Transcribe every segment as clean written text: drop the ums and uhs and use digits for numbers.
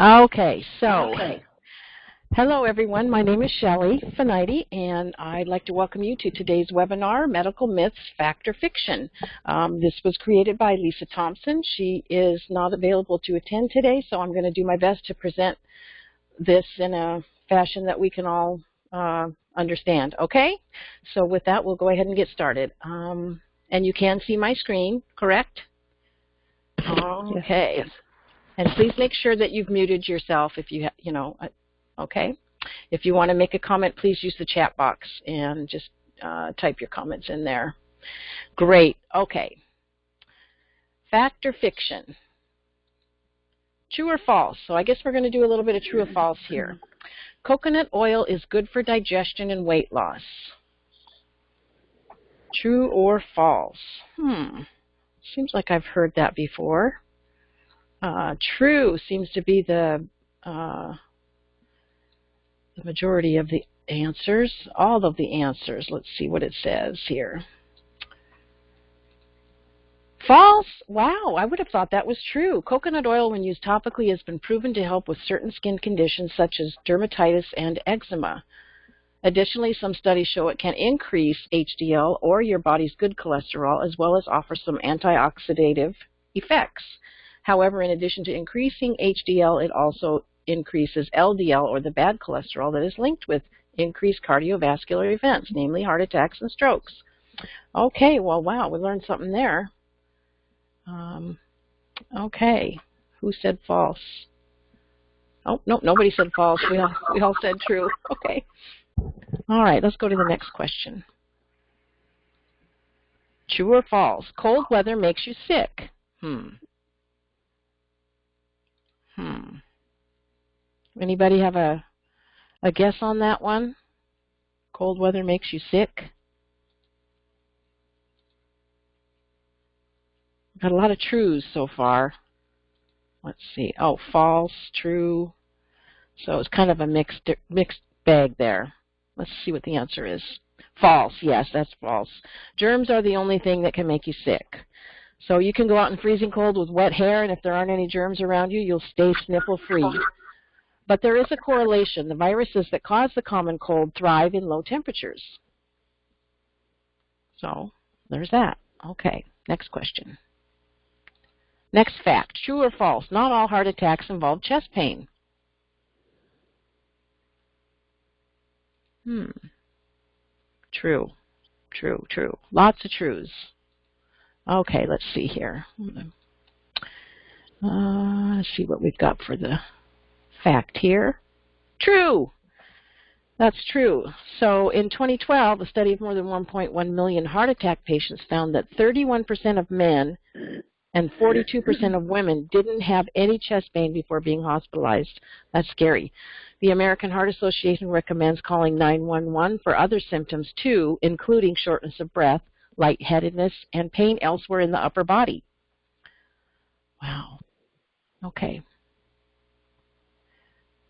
Okay, so hello everyone. My name is Shelley Finiti, and I'd like to welcome you to today's webinar, Medical Myths, Fact or Fiction. This was created by Lisa Thompson. She is not available to attend today, so I'm going to do my best to present this in a fashion that we can all understand. Okay? So with that, we'll go ahead and get started. And you can see my screen, correct? Okay. Yes. And please make sure that you've muted yourself if you, okay? If you want to make a comment, please use the chat box and just type your comments in there. Great. Okay. Fact or fiction? True or false? So I guess we're going to do a little bit of true or false here. Coconut oil is good for digestion and weight loss. True or false? Seems like I've heard that before. True seems to be the majority of the answers, all of the answers. Let's see what it says here. False? Wow, I would have thought that was true. Coconut oil, when used topically, has been proven to help with certain skin conditions such as dermatitis and eczema. Additionally, some studies show it can increase HDL or your body's good cholesterol, as well as offer some antioxidative effects. However, in addition to increasing HDL, it also increases LDL, or the bad cholesterol that is linked with increased cardiovascular events, namely heart attacks and strokes. Okay, well, wow, we learned something there. Okay, who said false? Oh, no, nobody said false. We all said true. Okay. All right, let's go to the next question. True or false? Cold weather makes you sick. Anybody have a guess on that one? Cold weather makes you sick? Got a lot of trues so far. Let's see. Oh, false, true. So it's kind of a mixed bag there. Let's see what the answer is. False. Yes, that's false. Germs are the only thing that can make you sick. So you can go out in freezing cold with wet hair, and if there aren't any germs around you, you'll stay sniffle-free. But there is a correlation. The viruses that cause the common cold thrive in low temperatures. So there's that. Okay, next question. Next fact, true or false? Not all heart attacks involve chest pain. True, true, true. Lots of trues. Okay, let's see here. Let's see what we've got for the fact here. True. That's true. So in 2012, a study of more than 1.1 million heart attack patients found that 31% of men and 42% of women didn't have any chest pain before being hospitalized. That's scary. The American Heart Association recommends calling 911 for other symptoms too, including shortness of breath, lightheadedness, and pain elsewhere in the upper body. Wow. Okay.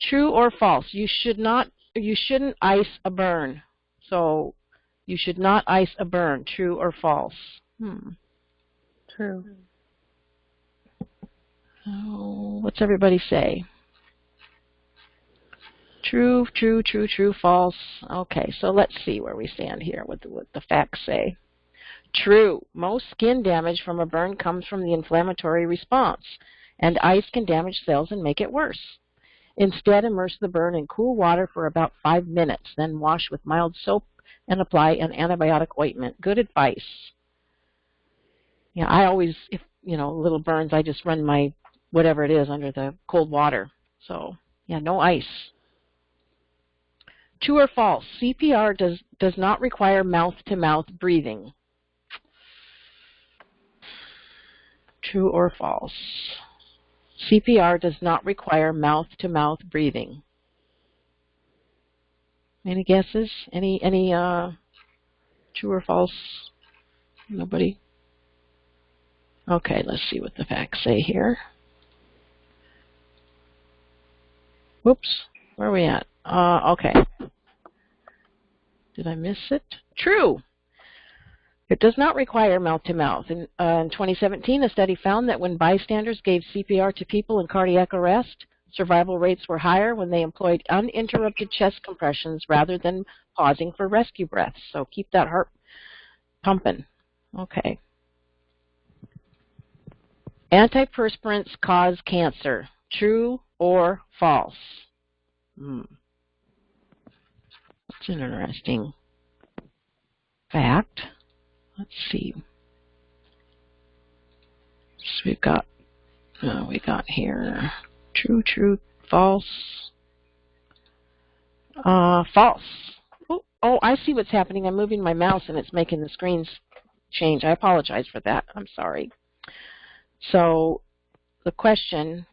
True or false? You shouldn't ice a burn. So you should not ice a burn. True or false? True. Oh, what's everybody say? True, true, true, true, false. Okay, so let's see where we stand here, what the facts say. True. Most skin damage from a burn comes from the inflammatory response, and ice can damage cells and make it worse. Instead, immerse the burn in cool water for about 5 minutes, then wash with mild soap and apply an antibiotic ointment. Good advice. Yeah, I always, if little burns, I just run my whatever it is under the cold water. So, yeah, no ice. True or false? CPR does not require mouth-to-mouth breathing. True or false? CPR does not require mouth-to-mouth breathing. Any guesses? Any true or false? Nobody? Okay, let's see what the facts say here. Whoops, where are we at? Okay. Did I miss it? True. It does not require mouth-to-mouth. In 2017, a study found that when bystanders gave CPR to people in cardiac arrest, Survival rates were higher when they employed uninterrupted chest compressions rather than pausing for rescue breaths. So keep that heart pumping. Okay. Antiperspirants cause cancer. True or false? That's an interesting fact. Let's see. So we got here true, false. False. Oh, I see what's happening. I'm moving my mouse and it's making the screens change. I apologize for that. I'm sorry. So the question,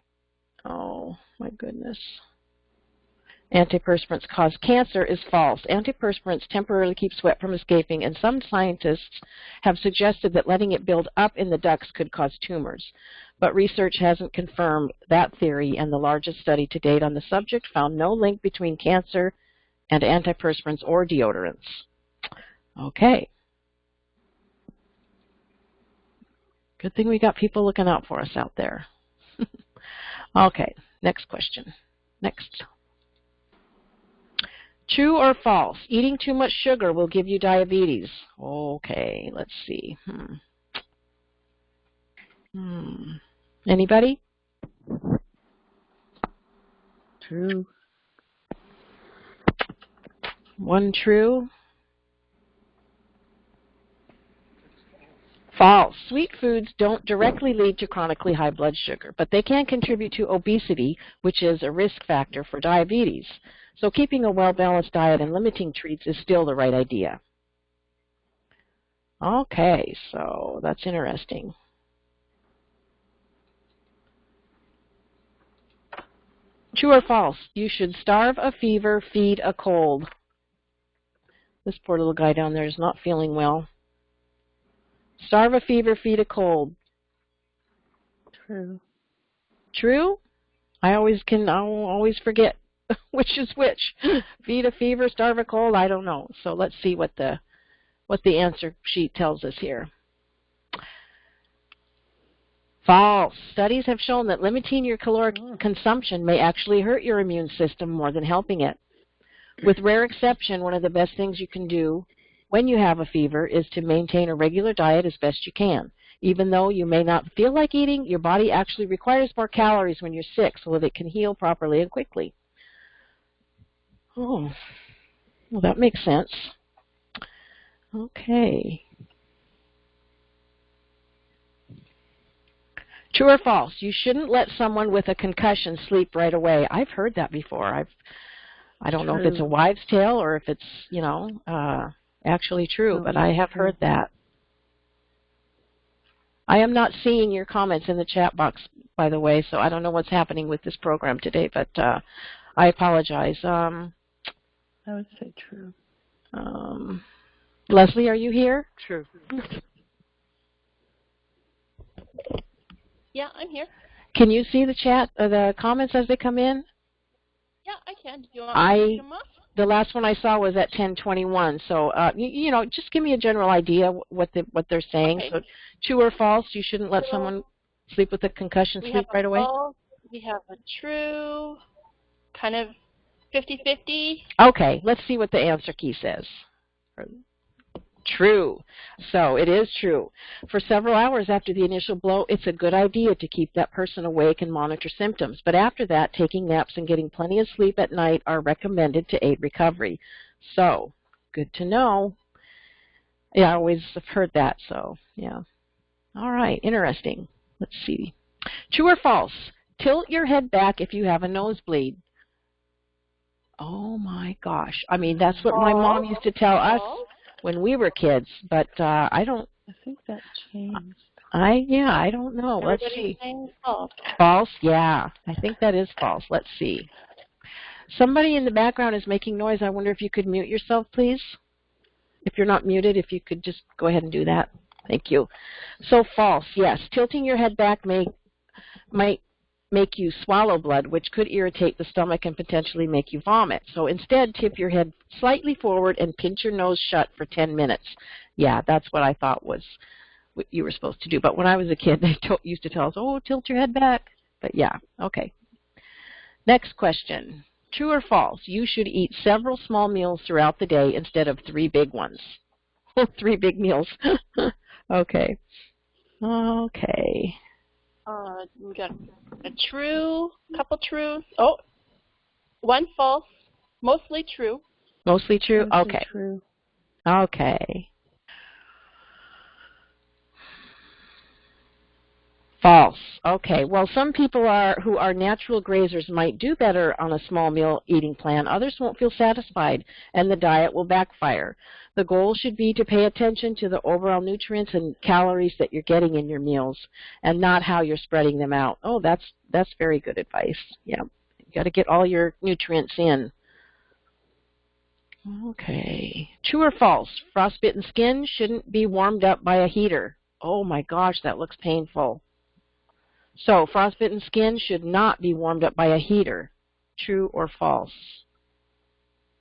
oh my goodness. Antiperspirants cause cancer is false. Antiperspirants temporarily keep sweat from escaping, and some scientists have suggested that letting it build up in the ducts could cause tumors. But research hasn't confirmed that theory, and the largest study to date on the subject found no link between cancer and antiperspirants or deodorants. Okay. Good thing we got people looking out for us out there. Okay, next question. Next. True or false? Eating too much sugar will give you diabetes. Okay, let's see. Anybody? True. One true. False. Sweet foods don't directly lead to chronically high blood sugar, but they can contribute to obesity, which is a risk factor for diabetes. So keeping a well-balanced diet and limiting treats is still the right idea. Okay, so that's interesting. True or false? You should starve a fever, feed a cold. This poor little guy down there is not feeling well. Starve a fever, feed a cold. True. True? I'll always forget which is which. Feed a fever, starve a cold, I don't know. So let's see what the answer sheet tells us here. False. Studies have shown that limiting your caloric consumption may actually hurt your immune system more than helping it. With rare exception, one of the best things you can do when you have a fever is to maintain a regular diet as best you can. Even though you may not feel like eating, your body actually requires more calories when you're sick so that it can heal properly and quickly. Oh, well, that makes sense. Okay. True or false? You shouldn't let someone with a concussion sleep right away. I've heard that before. I don't know if it's a wives' tale or if it's, actually true, but I have heard that. I am not seeing your comments in the chat box, by the way, so I don't know what's happening with this program today, but I apologize. I would say true. Leslie, are you here? True. Yeah, I'm here. Can you see the chat, the comments as they come in? Yeah, I can. Do you want me to read them off? The last one I saw was at 10:21. So, just give me a general idea what they're saying. Okay. So, true or false? You shouldn't let someone sleep with a concussion sleep right away. False, we have a true, kind of 50-50. Okay, let's see what the answer key says. True. So it is true. For several hours after the initial blow, it's a good idea to keep that person awake and monitor symptoms. But after that, taking naps and getting plenty of sleep at night are recommended to aid recovery. So, good to know. Yeah, I always have heard that, so, yeah. All right, interesting. Let's see. True or false? Tilt your head back if you have a nosebleed. Oh, my gosh. I mean, that's what my mom used to tell us when we were kids, but I think that changed. I don't know. Let's see. False. False? Yeah. I think that is false. Let's see. Somebody in the background is making noise. I wonder if you could mute yourself, please. If you're not muted, if you could just go ahead and do that. Thank you. So false, yes. Tilting your head back might make you swallow blood, which could irritate the stomach and potentially make you vomit. So instead, tip your head slightly forward and pinch your nose shut for 10 minutes. Yeah, that's what I thought was what you were supposed to do. But when I was a kid, they used to tell us, oh, tilt your head back. But yeah, okay. Next question. True or false? You should eat several small meals throughout the day instead of 3 big ones. 3 big meals. Okay. Okay. We got a true, couple truths. Oh, one false, mostly true. Mostly true? Mostly Okay. True. Okay. False. Okay. Well, some people who are natural grazers might do better on a small meal eating plan. Others won't feel satisfied, and the diet will backfire. The goal should be to pay attention to the overall nutrients and calories that you're getting in your meals, and not how you're spreading them out. Oh, that's very good advice. Yeah, you got to get all your nutrients in. Okay. True or false? Frostbitten skin shouldn't be warmed up by a heater. Oh my gosh, that looks painful. So, frostbitten skin should not be warmed up by a heater. True or false?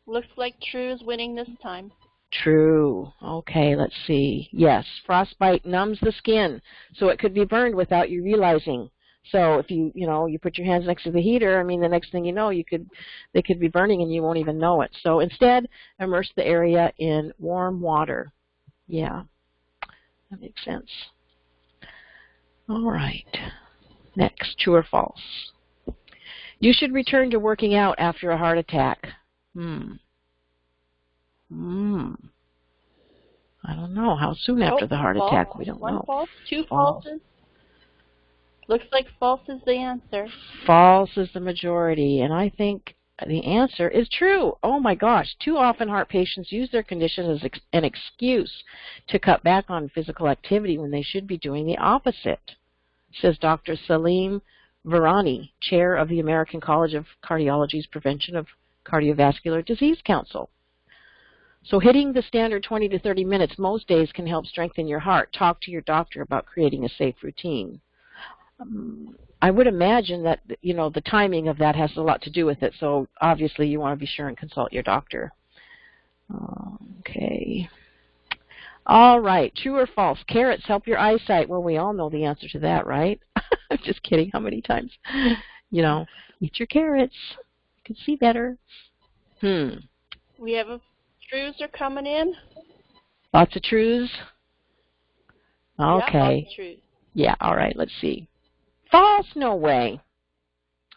Looks like true is winning this time. True. Okay, let's see. Yes, frostbite numbs the skin, so it could be burned without you realizing. So if you put your hands next to the heater, I mean, the next thing you know, they could be burning and you won't even know it. So instead, immerse the area in warm water. Yeah, that makes sense. All right. Next, true or false? You should return to working out after a heart attack. I don't know. How soon after the heart attack? We don't One know. false, two False. falses. Looks like false is the answer. False is the majority, and I think the answer is true. Oh my gosh. Too often heart patients use their condition as an excuse to cut back on physical activity when they should be doing the opposite, says Dr. Salim Virani, chair of the American College of Cardiology's Prevention of Cardiovascular Disease Council. So hitting the standard 20 to 30 minutes most days can help strengthen your heart. Talk to your doctor about creating a safe routine. I would imagine that, the timing of that has a lot to do with it, so obviously you want to be sure and consult your doctor. Okay. All right, true or false? Carrots help your eyesight. Well, we all know the answer to that, right? I'm just kidding. How many times? Eat your carrots. You can see better. We have truths are coming in. Lots of truths? Yeah, Okay. lots of truths. Yeah, all right, let's see. False? No way.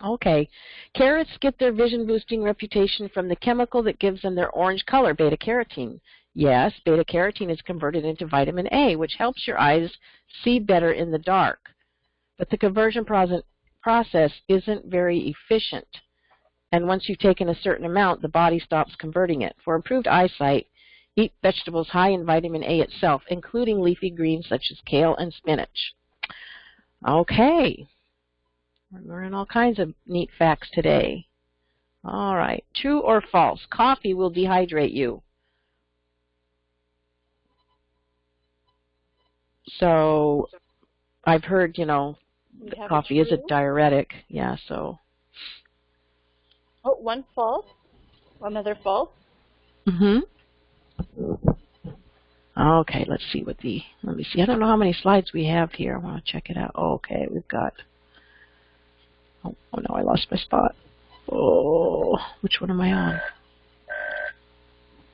Okay. Carrots get their vision-boosting reputation from the chemical that gives them their orange color, beta-carotene. Yes, beta-carotene is converted into vitamin A, which helps your eyes see better in the dark. But the conversion process isn't very efficient. And once you've taken a certain amount, the body stops converting it. For improved eyesight, eat vegetables high in vitamin A itself, including leafy greens such as kale and spinach. Okay. We're learning all kinds of neat facts today. All right. True or false? Coffee will dehydrate you. So I've heard, coffee is a diuretic. Yeah, so. Oh, one false. Another false. Okay, let's see. I don't know how many slides we have here. I want to check it out. Okay, we've got, oh no, I lost my spot. Oh, which one am I on?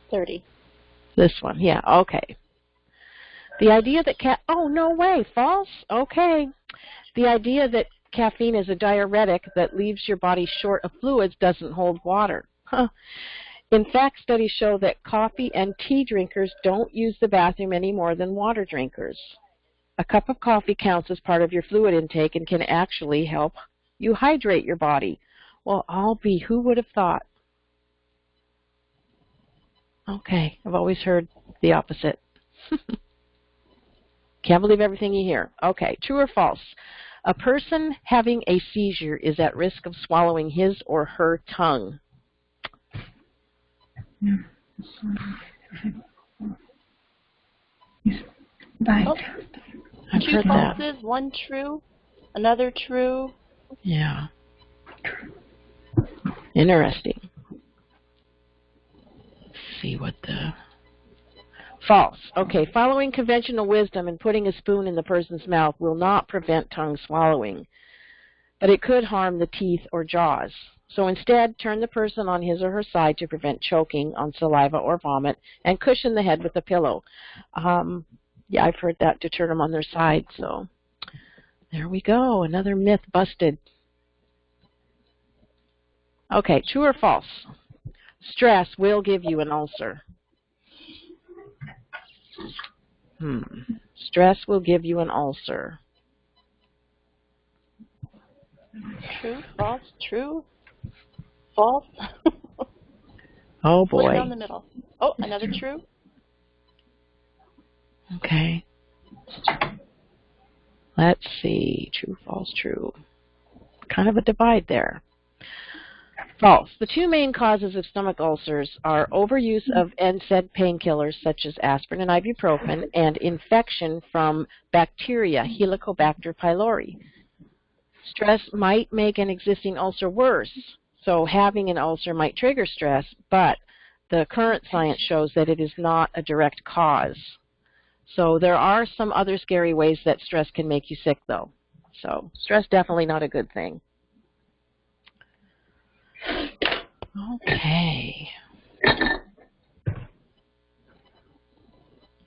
30. This one, yeah, okay. The idea that oh, no way, false? Okay. The idea that caffeine is a diuretic that leaves your body short of fluids doesn't hold water. Huh. In fact, studies show that coffee and tea drinkers don't use the bathroom any more than water drinkers. A cup of coffee counts as part of your fluid intake and can actually help you hydrate your body. Well, who would have thought? Okay, I've always heard the opposite. Can't believe everything you hear. Okay, true or false? A person having a seizure is at risk of swallowing his or her tongue. Oh, I've two heard that. falses, one true, another true. Yeah. Interesting. Let's see what the... False. Okay, following conventional wisdom and putting a spoon in the person's mouth will not prevent tongue swallowing, but it could harm the teeth or jaws. So instead, turn the person on his or her side to prevent choking on saliva or vomit, and cushion the head with a pillow. Yeah, I've heard that, to turn them on their side. So there we go, another myth busted. Okay, true or false? Stress will give you an ulcer. Stress will give you an ulcer. True, false, true, false. Oh Split boy. down the middle. Oh, another true. Okay. Let's see. True, false, true. Kind of a divide there. False. The two main causes of stomach ulcers are overuse of NSAID painkillers such as aspirin and ibuprofen, and infection from bacteria, Helicobacter pylori. Stress might make an existing ulcer worse, so having an ulcer might trigger stress, but the current science shows that it is not a direct cause. So there are some other scary ways that stress can make you sick, though. So stress definitely not a good thing. Okay.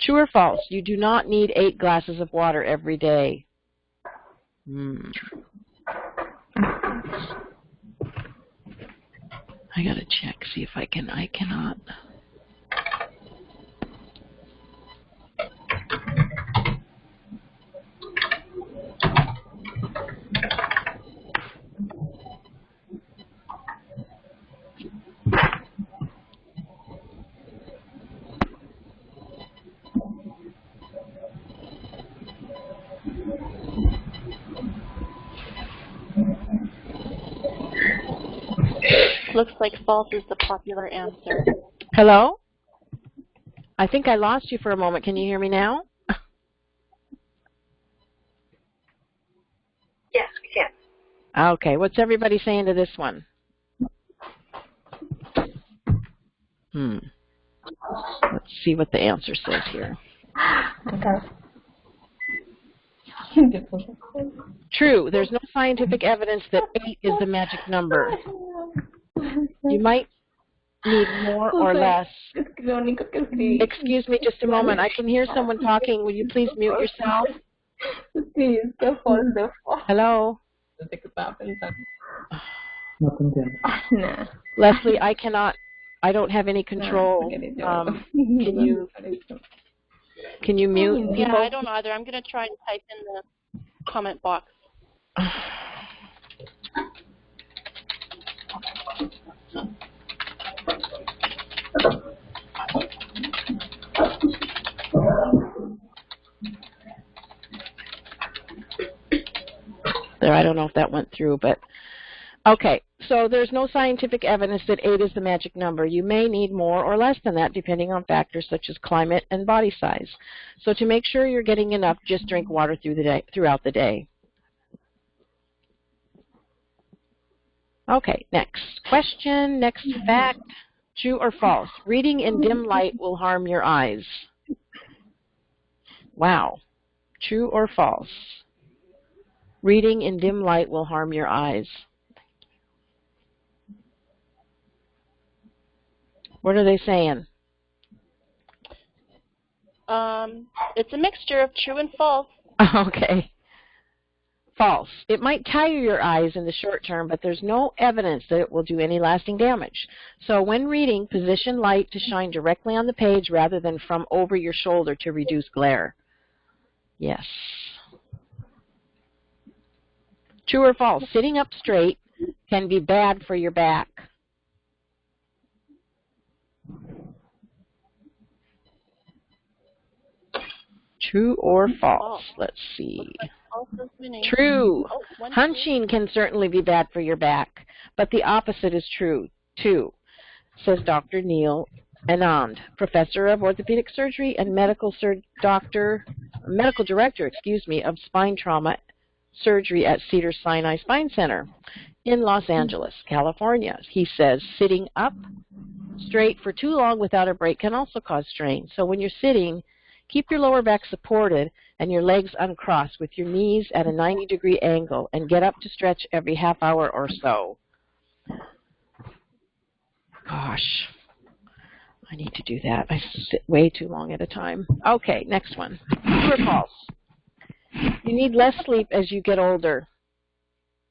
True or false? You do not need 8 glasses of water every day. I gotta check, see if I cannot. Looks like false is the popular answer. Hello? I think I lost you for a moment. Can you hear me now? Yes, we can. Okay, what's everybody saying to this one? Let's see what the answer says here. Okay. True, there's no scientific evidence that 8 is the magic number. You might need more or less. Excuse me just a moment. I can hear someone talking. Will you please mute yourself? Hello? Leslie, I don't have any control. Can you mute people? Yeah, I don't either. I'm going to try and type in the comment box. There, I don't know if that went through, but okay. So there's no scientific evidence that 8 is the magic number. You may need more or less than that depending on factors such as climate and body size. So to make sure you're getting enough, just drink water throughout the day. Okay, next question, next fact. True or false? Reading in dim light will harm your eyes. Wow. True or false? Reading in dim light will harm your eyes. What are they saying? It's a mixture of true and false. Okay. False. It might tire your eyes in the short term, but there's no evidence that it will do any lasting damage. So when reading, position light to shine directly on the page rather than from over your shoulder to reduce glare. Yes. True or false? Sitting up straight can be bad for your back. True or false? Let's see. True. Hunching can certainly be bad for your back, but the opposite is true, too, says Dr. Neil Anand, professor of orthopedic surgery and medical director, of spine trauma surgery at Cedars-Sinai Spine Center in Los Angeles, California. He says sitting up straight for too long without a break can also cause strain. So when you're sitting, keep your lower back supported and your legs uncrossed with your knees at a 90-degree angle, and get up to stretch every half hour or so. Gosh, I need to do that. I sit way too long at a time. Okay, next one. True or false? You need less sleep as you get older.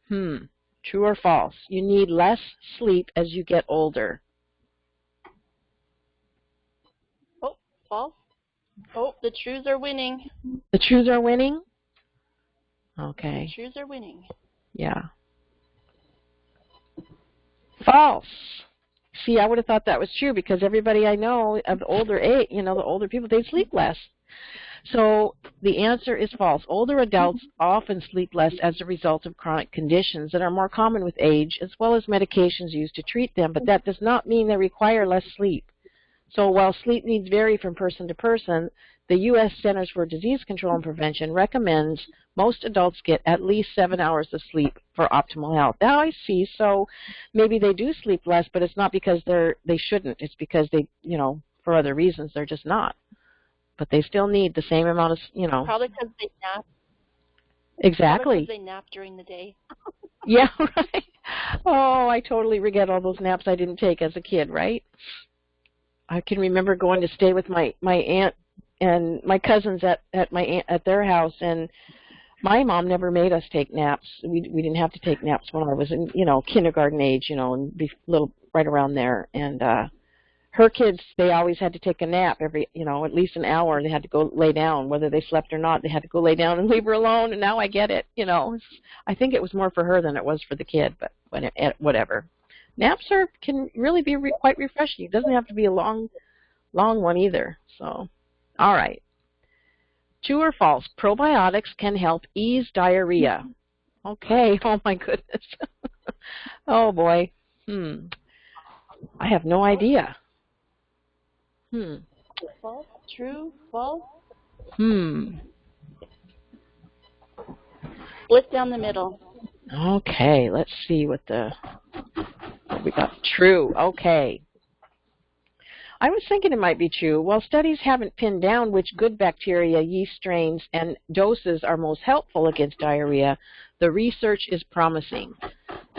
True or false? You need less sleep as you get older. Oh, false. Oh, the truths are winning. The truths are winning? Okay. The truths are winning. Yeah. False. See, I would have thought that was true because everybody I know of the older age, the older people, they sleep less. So the answer is false. Older adults often sleep less as a result of chronic conditions that are more common with age, as well as medications used to treat them, but that does not mean they require less sleep. So while sleep needs vary from person to person, the U.S. Centers for Disease Control and Prevention recommends most adults get at least 7 hours of sleep for optimal health. Now I see, so maybe they do sleep less, but it's not because they shouldn't. It's because they, for other reasons, they're just not. But they still need the same amount of, Probably because they nap. Exactly. Probably because they nap during the day. Yeah, right. Oh, I totally regret all those naps I didn't take as a kid, right? I can remember going to stay with my aunt and my cousins at their house, and my mom never made us take naps. We didn't have to take naps when I was in kindergarten age, and be little right around there. And her kids, they always had to take a nap every at least an hour. They had to go lay down, whether they slept or not. They had to go lay down and leave her alone. And now I get it. I think it was more for her than it was for the kid, but whatever. Naps can really be quite refreshing. It doesn't have to be a long one either. So, all right. True or false? Probiotics can help ease diarrhea. Okay. Oh my goodness. Oh boy. I have no idea. False, true, false. Split down the middle. Okay. Let's see what we got. True. Okay. I was thinking it might be true. While studies haven't pinned down which good bacteria, yeast strains, and doses are most helpful against diarrhea, the research is promising.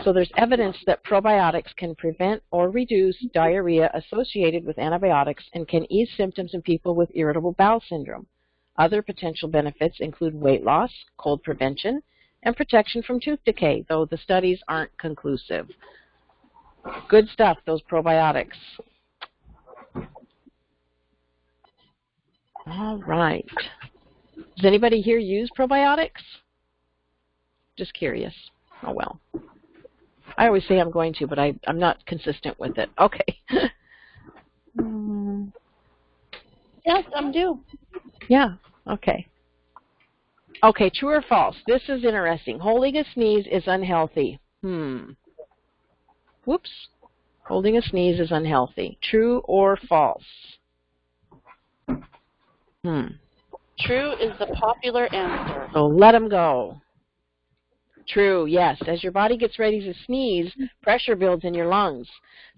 So there's evidence that probiotics can prevent or reduce diarrhea associated with antibiotics and can ease symptoms in people with irritable bowel syndrome. Other potential benefits include weight loss, cold prevention, and protection from tooth decay, though the studies aren't conclusive. Good stuff, those probiotics. All right. Does anybody here use probiotics? Just curious. Oh, well. I always say I'm going to, but I'm not consistent with it. Okay. Yes, I'm due. Yeah, okay. Okay, true or false? This is interesting. Holding a sneeze is unhealthy. Whoops. Holding a sneeze is unhealthy. True or false? True is the popular answer. So let them go. True, yes. As your body gets ready to sneeze, pressure builds in your lungs.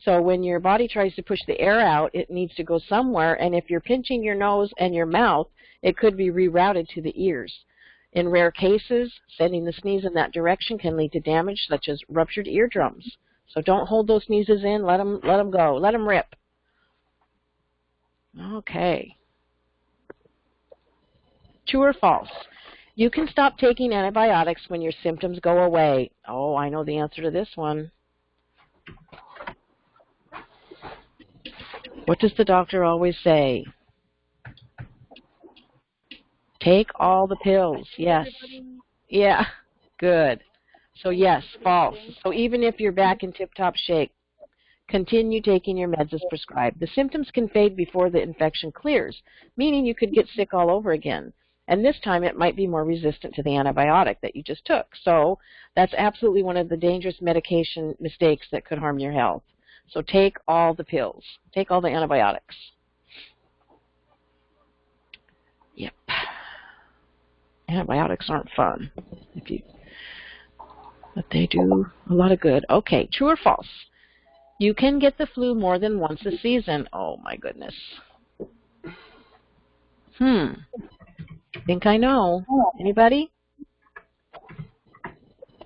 So when your body tries to push the air out, it needs to go somewhere. And if you're pinching your nose and your mouth, it could be rerouted to the ears. In rare cases, sending the sneeze in that direction can lead to damage such as ruptured eardrums. So don't hold those sneezes in. Let them go. Let them rip. Okay. True or false? You can stop taking antibiotics when your symptoms go away. Oh, I know the answer to this one. What does the doctor always say? Take all the pills. Yes. Yeah. Good. So yes, false. So even if you're back in tip-top shape, continue taking your meds as prescribed. The symptoms can fade before the infection clears, meaning you could get sick all over again. And this time it might be more resistant to the antibiotic that you just took. So that's absolutely one of the dangerous medication mistakes that could harm your health. So take all the pills. Take all the antibiotics. Yep. Antibiotics aren't fun, but they do a lot of good. Okay, true or false? You can get the flu more than once a season. Oh my goodness. Think I know. Anybody?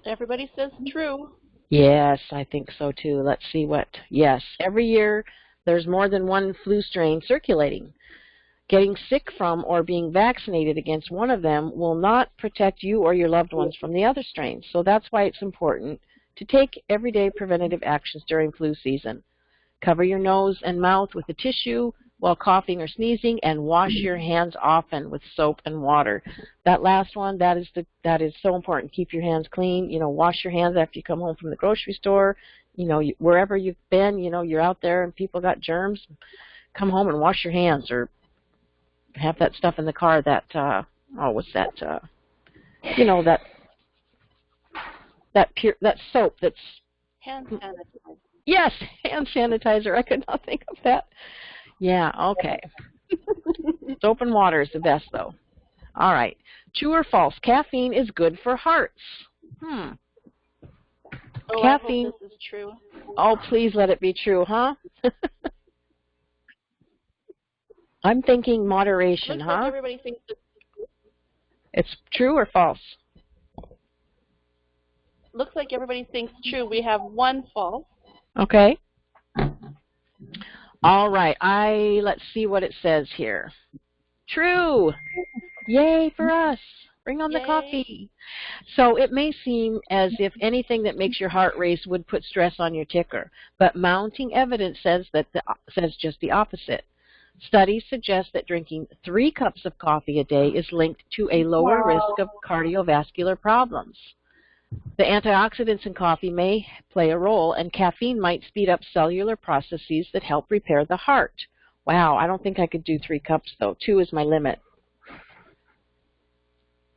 Everybody says true. Yes, I think so too. Let's see what. Yes, every year there's more than one flu strain circulating. Getting sick from or being vaccinated against one of them will not protect you or your loved ones from the other strains. So that's why it's important to take everyday preventative actions during flu season. Cover your nose and mouth with a tissue while coughing or sneezing, and wash your hands often with soap and water. That last one, that is so important. Keep your hands clean. You know, wash your hands after you come home from the grocery store. You know, wherever you've been, you know, you're out there and people got germs. Come home and wash your hands, or have that stuff in the car that what's that? You know, that soap that's Hand sanitizer. yes, hand sanitizer. I could not think of that. Yeah, okay. Soap and water is the best, though. All right. True or false? Caffeine is good for hearts. Oh, Caffeine. I hope this is true. Oh, please let it be true, huh? I'm thinking moderation, Looks huh? like everybody thinks this is true. It's true or false? Looks like everybody thinks true. We have one false. Okay. All right. Let's see what it says here. True. Yay for us. Bring on the Yay. coffee. So it may seem as if anything that makes your heart race would put stress on your ticker, but mounting evidence says just the opposite. Studies suggest that drinking 3 cups of coffee a day is linked to a lower risk of cardiovascular problems. The antioxidants in coffee may play a role, and caffeine might speed up cellular processes that help repair the heart. Wow, I don't think I could do 3 cups, though. 2 is my limit.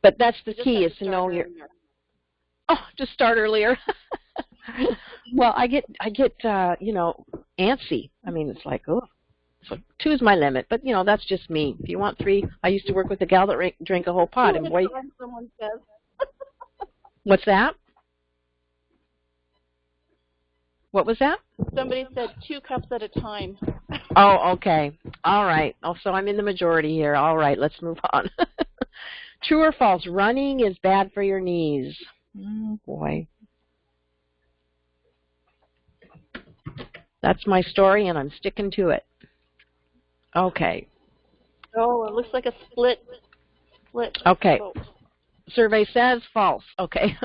But that's the key, is to know your... Oh, just start earlier. Well, I get you know, antsy. I mean, it's like, oh. So 2 is my limit, but, you know, that's just me. If you want 3, I used to work with a gal that drank a whole pot. And boy, Someone says. what's that? What was that? Somebody said 2 cups at a time. Oh, okay. All right. Oh, so I'm in the majority here. All right, let's move on. True or false? Running is bad for your knees. Oh, boy. That's my story, and I'm sticking to it. Okay. Oh, it looks like a split. Okay. vote. Survey says false. Okay.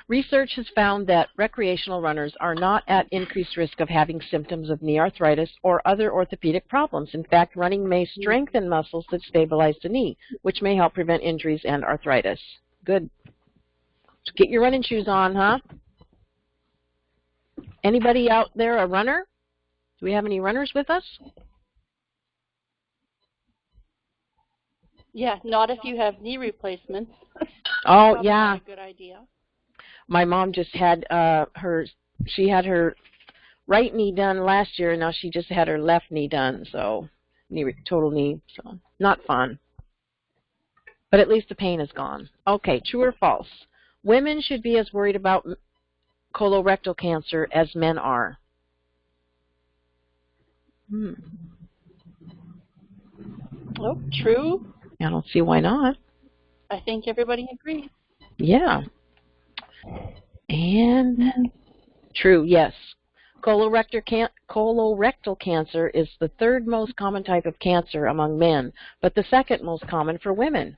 Research has found that recreational runners are not at increased risk of having symptoms of knee arthritis or other orthopedic problems. In fact, running may strengthen muscles that stabilize the knee, which may help prevent injuries and arthritis. Good. So get your running shoes on, huh? Anybody out there a runner? Do we have any runners with us? Yeah, not if you have knee replacements. Oh, Probably yeah. not a good idea. My mom just had she had her right knee done last year, and now she just had her left knee done, so total knee, so not fun. But at least the pain is gone. Okay, true or false? Women should be as worried about colorectal cancer as men are. Oh, true. I don't see why not. I think everybody agrees. Yeah. And true, yes. Colorectal cancer is the 3rd most common type of cancer among men, but the 2nd most common for women.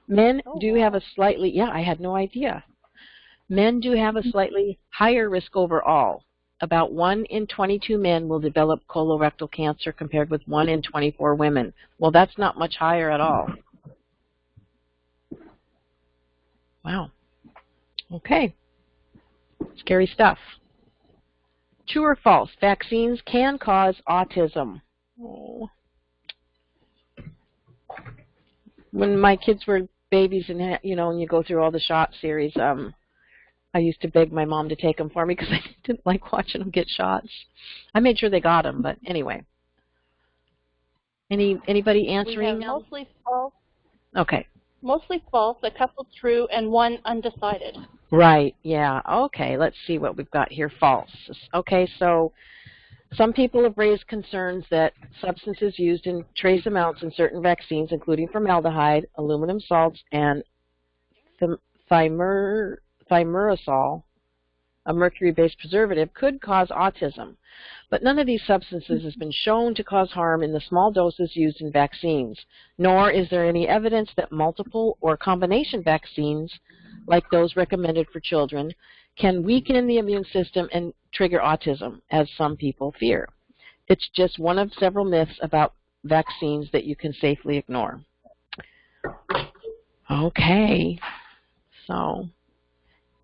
Men do have a slightly, I had no idea. Men do have a slightly higher risk overall. About 1 in 22 men will develop colorectal cancer compared with 1 in 24 women. Well, that's not much higher at all. Wow. Okay. Scary stuff. True or false? Vaccines can cause autism. Oh. When my kids were babies and, you know, and you go through all the shot series, I used to beg my mom to take them for me because I didn't like watching them get shots. I made sure they got them, but anyway. Anybody answering? We have mostly false. Okay. Mostly false, a couple true, and 1 undecided. Right, yeah. Okay, let's see what we've got here. False. Okay, so some people have raised concerns that substances used in trace amounts in certain vaccines, including formaldehyde, aluminum salts, and thimerosal, a mercury-based preservative, could cause autism. But none of these substances has been shown to cause harm in the small doses used in vaccines, nor is there any evidence that multiple or combination vaccines, like those recommended for children, can weaken the immune system and trigger autism, as some people fear. It's just one of several myths about vaccines that you can safely ignore. Okay, so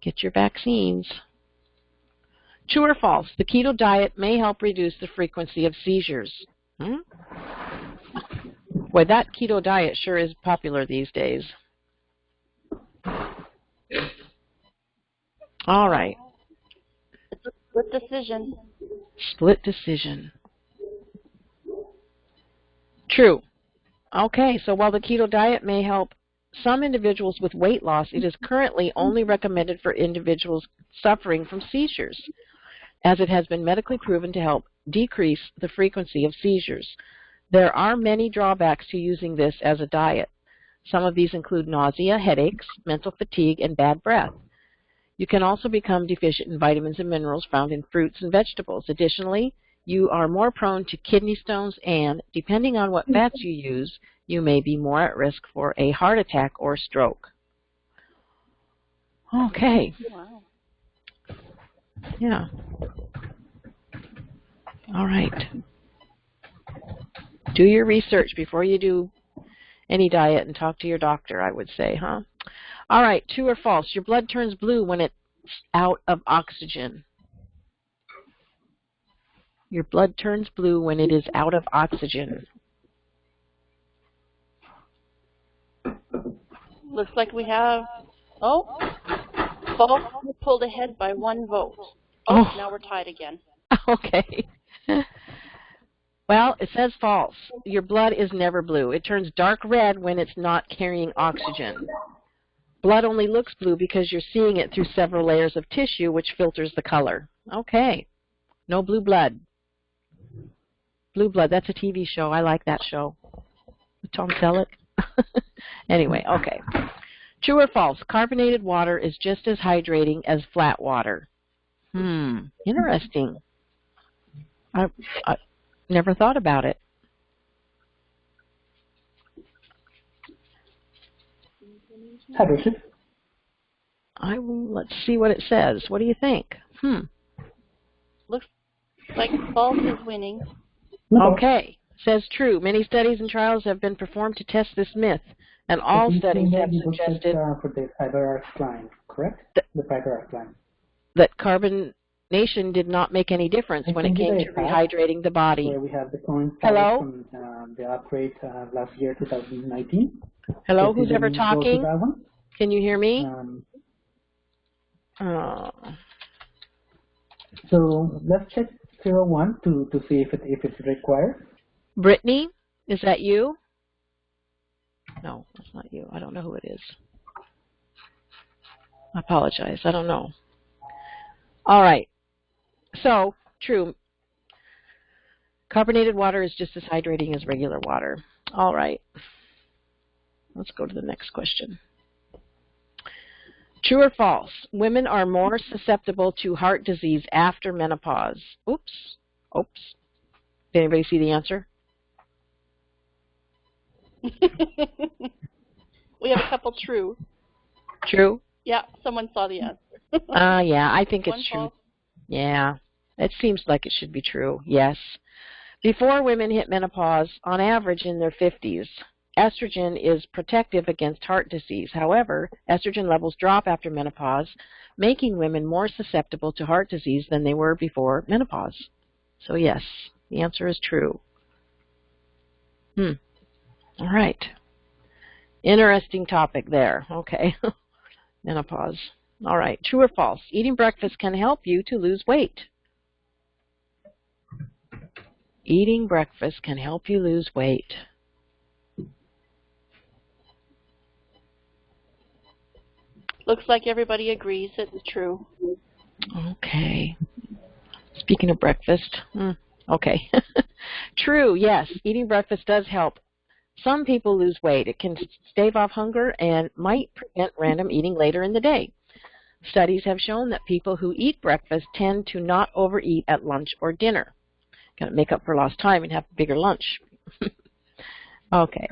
get your vaccines. True or false? The keto diet may help reduce the frequency of seizures. Boy, that keto diet sure is popular these days. All right. It's a split decision. Split decision. True. Okay, so while the keto diet may help some individuals with weight loss, it is currently only recommended for individuals suffering from seizures, as it has been medically proven to help decrease the frequency of seizures. There are many drawbacks to using this as a diet. Some of these include nausea, headaches, mental fatigue, and bad breath. You can also become deficient in vitamins and minerals found in fruits and vegetables. Additionally, you are more prone to kidney stones and, depending on what fats you use, you may be more at risk for a heart attack or stroke. Okay. Wow. Yeah. All right. Do your research before you do any diet and talk to your doctor, I would say, huh? All right, true or false? Your blood turns blue when it's out of oxygen. Your blood turns blue when it is out of oxygen. Looks like we have, false. We pulled ahead by 1 vote. Now we're tied again. Okay. Well, it says false. Your blood is never blue. It turns dark red when it's not carrying oxygen. Blood only looks blue because you're seeing it through several layers of tissue, which filters the color. Okay. No blue blood. Blue Blood, that's a TV show. I like that show. With Tom Selleck. Anyway, okay. True or false? Carbonated water is just as hydrating as flat water. Interesting. I never thought about it. Hydration. Let's see what it says. What do you think? Looks like false is winning. No. Okay. Says true. Many studies and trials have been performed to test this myth, and all studies have suggested for the fiber line, correct? The fiber line. That carbonation did not make any difference when it came to rehydrating the body. Where we have the coin Hello? from the upgrade last year, 2019. Hello, who's ever talking? That one? Can you hear me? So let's check 01 to see if it's required. Brittany, is that you? No, that's not you. I don't know who it is. I apologize. I don't know. All right. So, true. Carbonated water is just as hydrating as regular water. All right. Let's go to the next question. True or false? Women are more susceptible to heart disease after menopause. Oops. Did anybody see the answer? We have a couple true. True? Yeah, someone saw the answer. Yeah, I think it's One true. false. Yeah, it seems like it should be true, yes. Before women hit menopause, on average in their 50s, estrogen is protective against heart disease. However, estrogen levels drop after menopause, making women more susceptible to heart disease than they were before menopause. So yes, the answer is true. All right. Interesting topic there. Okay. Menopause. All right. True or false? Eating breakfast can help you to lose weight. Eating breakfast can help you lose weight. Looks like everybody agrees it's true. Okay. Speaking of breakfast. Okay. True, yes. Eating breakfast does help some people lose weight. It can stave off hunger and might prevent random eating later in the day. Studies have shown that people who eat breakfast tend to not overeat at lunch or dinner. Got to make up for lost time and have a bigger lunch. Okay.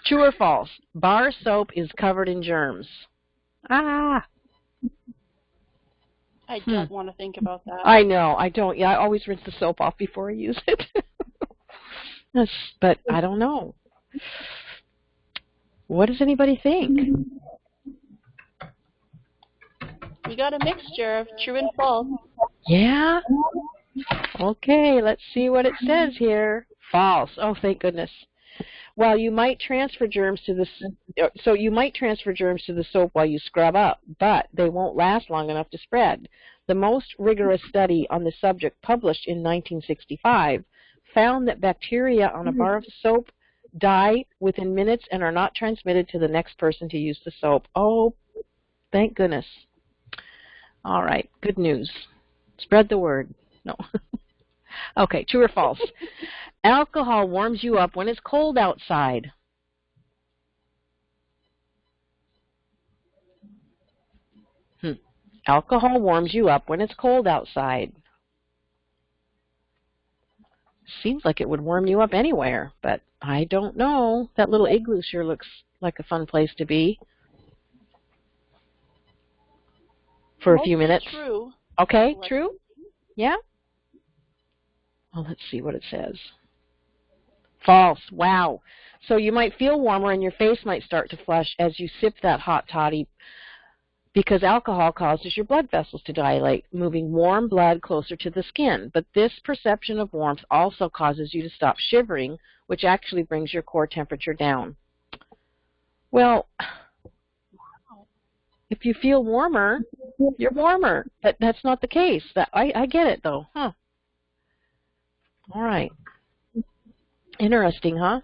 True or false? Bar soap is covered in germs. Ah. I don't want to think about that. I know. I don't. Yeah, I always rinse the soap off before I use it. Yes, but I don't know. What does anybody think? We got a mixture of true and false. Yeah? Okay, let's see what it says here. False. Oh, thank goodness. Well, you might transfer germs to the soap while you scrub up, but they won't last long enough to spread. The most rigorous study on the subject, published in 1965, found that bacteria on a bar of soap die within minutes and are not transmitted to the next person to use the soap. Oh, thank goodness. All right, good news. Spread the word. No. Okay, true or false? Alcohol warms you up when it's cold outside. Alcohol warms you up when it's cold outside. Seems like it would warm you up anywhere, but I don't know. That little igloo sure looks like a fun place to be for a few minutes. True. Okay, true? Yeah? Well, let's see what it says. False. Wow. So you might feel warmer and your face might start to flush as you sip that hot toddy because alcohol causes your blood vessels to dilate, moving warm blood closer to the skin. But this perception of warmth also causes you to stop shivering, which actually brings your core temperature down. Well, if you feel warmer, you're warmer. But that's not the case. I get it, though. Huh. All right. Interesting, huh?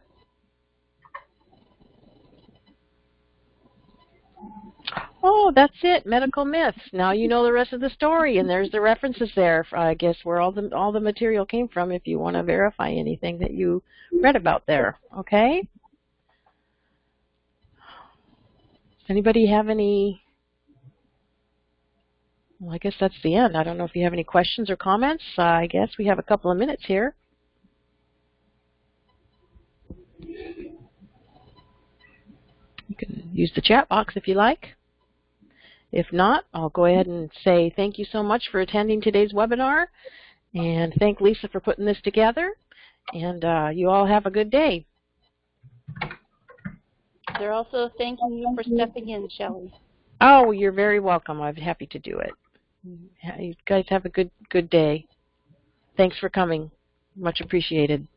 Oh, that's it. Medical myths. Now you know the rest of the story, and there's the references there. I guess where all the material came from. If you want to verify anything that you read about there, okay? Does anybody have any? Well, I guess that's the end. I don't know if you have any questions or comments. I guess we have a couple of minutes here. You can use the chat box if you like. If not, I'll go ahead and say thank you so much for attending today's webinar, and thank Lisa for putting this together, and you all have a good day. They're also thanking you for stepping in, Shelley. Oh, you're very welcome. I'm happy to do it. You guys have a good day. Thanks for coming. Much appreciated.